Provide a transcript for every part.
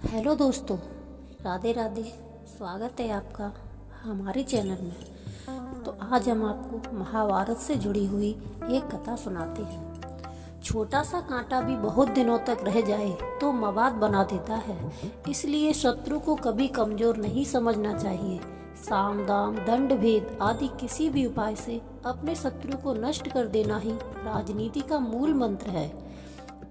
Hello दोस्तों, राधे राधे। स्वागत है आपका हमारे चैनल में। तो आज हम आपको महाभारत से जुड़ी हुई एक कथा सुनाते हैं। छोटा सा कांटा भी बहुत दिनों तक रह जाए तो मवाद बना देता है, इसलिए शत्रु को कभी कमजोर नहीं समझना चाहिए। साम दाम दंड भेद आदि किसी भी उपाय से अपने शत्रु को नष्ट कर देना ही राजनीति का मूल मंत्र है।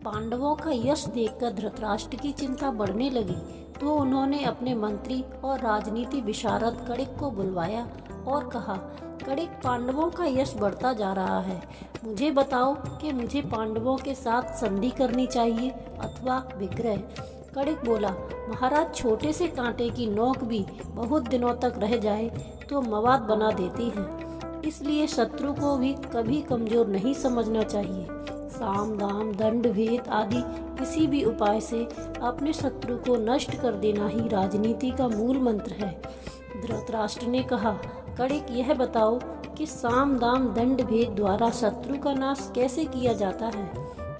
पांडवों का यश देखकर धृतराष्ट्र की चिंता बढ़ने लगी, तो उन्होंने अपने मंत्री और राजनीति विशारद कणिक को बुलवाया और कहा, कणिक, पांडवों का यश बढ़ता जा रहा है। मुझे बताओ कि मुझे पांडवों के साथ संधि करनी चाहिए अथवा विग्रह। कणिक बोला, महाराज, छोटे से कांटे की नोक भी बहुत दिनों तक रह जाए तो मवाद बना देती है, इसलिए शत्रु को भी कभी कमजोर नहीं समझना चाहिए। साम दाम दंड भेद आदि किसी भी उपाय से अपने शत्रु को नष्ट कर देना ही राजनीति का मूल मंत्र है। धृतराष्ट्र ने कहा, कणिक, यह बताओ कि साम दाम दंड भेद द्वारा शत्रु का नाश कैसे किया जाता है।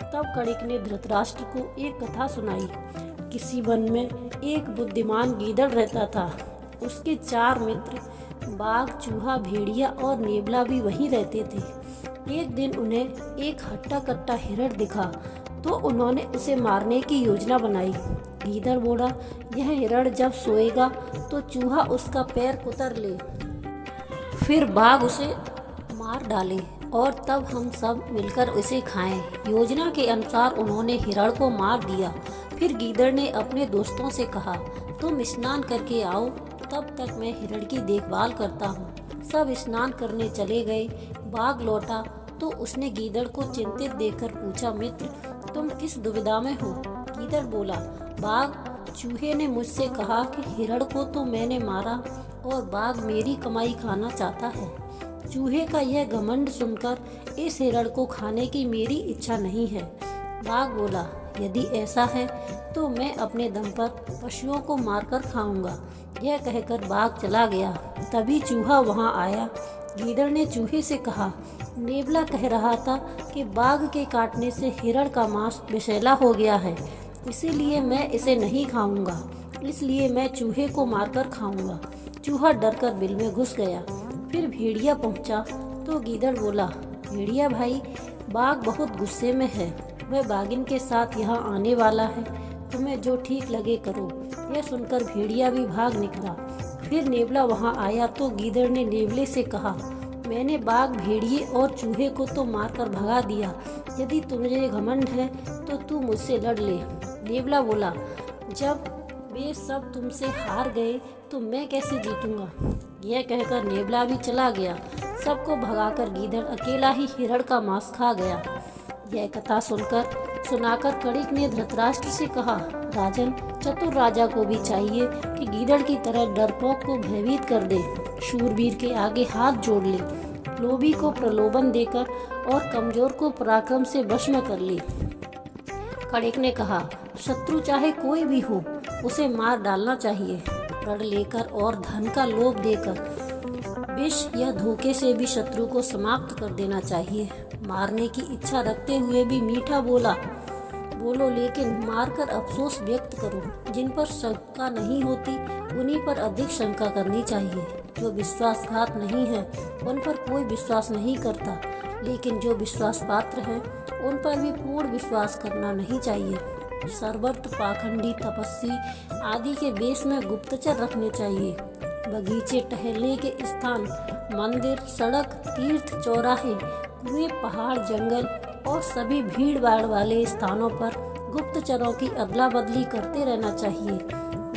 तब कणिक ने धृतराष्ट्र को एक कथा सुनाई। किसी वन में एक बुद्धिमान गीदड़ रहता था। उसके 4 मित्र बाघ, चूहा, भेड़िया और नेवला भी वहीं रहते थे। एक दिन उन्हें एक हट्टा कट्टा हिरण दिखा तो उन्होंने उसे मारने की योजना बनाई। गीदड़ बोला, यह हिरण जब सोएगा तो चूहा उसका पैर कुतर ले, फिर बाघ उसे मार डाले और तब हम सब मिलकर उसे खाएं। योजना के अनुसार उन्होंने हिरण को मार दिया। फिर गीदड़ ने अपने दोस्तों से कहा, तुम स्नान करके आओ, तब तक मैं हिरण की देखभाल करता हूँ। सब स्नान करने चले गए। बाघ लौटा तो उसने गीदड़ को चिंतित देखकर पूछा, मित्र, तुम किस दुविधा में हो। गीदड़ बोला, बाघ, चूहे ने मुझसे कहा कि हिरण को तो मैंने मारा और बाघ मेरी कमाई खाना चाहता है। चूहे का यह घमंड सुनकर इस हिरण को खाने की मेरी इच्छा नहीं है। बाघ बोला, यदि ऐसा है तो मैं अपने दम पर पशुओं को मारकर खाऊंगा। यह कहकर बाघ चला गया। तभी चूहा वहां आया। गीदड़ ने चूहे से कहा, नेवला कह रहा था कि बाघ के काटने से हिरण का मांस विषैला हो गया है, इसीलिए मैं इसे नहीं खाऊंगा, इसलिए मैं चूहे को मारकर खाऊंगा। चूहा डरकर बिल में घुस गया। फिर भेड़िया पहुंचा तो गीदड़ बोला, भेड़िया भाई, बाघ बहुत गुस्से में है, वह बाघिन के साथ यहाँ आने वाला है, तुम्हें जो ठीक लगे करो। यह सुनकर भेड़िया भी भाग निकला। फिर नेवला वहां आया तो गीदड़ ने नेवले से कहा, मैंने बाघ, भेड़िए और चूहे को तो मारकर भगा दिया, यदि तुझे घमंड है तो तू मुझसे लड़ ले। नेवला बोला, जब वे सब तुमसे हार गए तो मैं कैसे जीतूंगा। यह कहकर नेवला भी चला गया। सबको भगाकर गीदड़ अकेला ही हिरण का मांस खा गया। यह कथा सुनाकर कणिक ने धृतराष्ट्र से कहा, राजन, चतुर राजा को भी चाहिए कि गीदड़ की तरह डरपोक को भयभीत कर दे, शूरवीर के आगे हाथ जोड़ ले, लोभी को प्रलोभन देकर और कमजोर को पराक्रम से वश में कर ले। कणिक ने कहा, शत्रु चाहे कोई भी हो, उसे मार डालना चाहिए। रण लेकर और धन का लोभ देकर, विष या धोखे से भी शत्रु को समाप्त कर देना चाहिए। मारने की इच्छा रखते हुए भी मीठा बोलो, लेकिन मारकर अफसोस व्यक्त करो। जिन पर शंका नहीं होती उन्हीं पर अधिक शंका करनी चाहिए। जो विश्वासघात नहीं है उन पर कोई विश्वास नहीं करता, लेकिन जो विश्वास पात्र हैं उन पर भी पूर्ण विश्वास करना नहीं चाहिए। सर्वत्र पाखंडी, तपस्वी आदि के वेश में गुप्तचर रखने चाहिए। बगीचे, टहलने के स्थान, मंदिर, सड़क, तीर्थ, चौराहे, कुएं, पहाड़, जंगल और सभी भीड़ भाड़ वाले स्थानों पर गुप्तचरों की अदला बदली करते रहना चाहिए।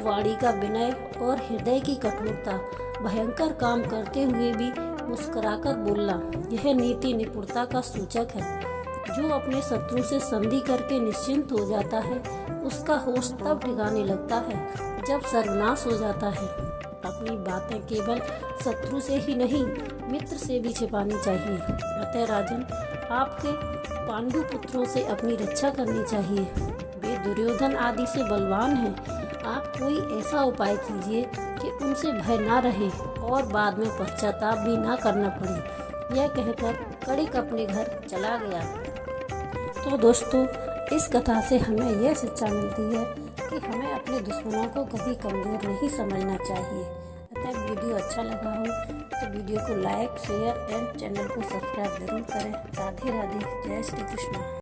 वाणी का विनय और हृदय की कठोरता, भयंकर काम करते हुए भी मुस्कुराकर बोलना, यह नीति निपुणता का सूचक है। जो अपने शत्रु से संधि करके निश्चिंत हो जाता है, उसका होश तब ठिकाने लगता है जब सर्वनाश हो जाता है। अपनी बातें केवल शत्रु से ही नहीं, मित्र से भी छिपानी चाहिए। अतः राजन, आपके पांडु पुत्रों से अपनी रक्षा करनी चाहिए। वे दुर्योधन आदि से बलवान हैं। आप कोई ऐसा उपाय कीजिए कि उनसे भय ना रहे और बाद में पश्चाताप भी ना करना पड़े। यह कहकर कणिक अपने घर चला गया। तो दोस्तों, इस कथा से हमें यह शिक्षा मिलती है कि हमें अपने दुश्मनों को कभी कमज़ोर नहीं समझना चाहिए। अतः वीडियो अच्छा लगा हो तो वीडियो को लाइक, शेयर एंड चैनल को सब्सक्राइब जरूर करें। राधे राधे, जय श्री कृष्ण।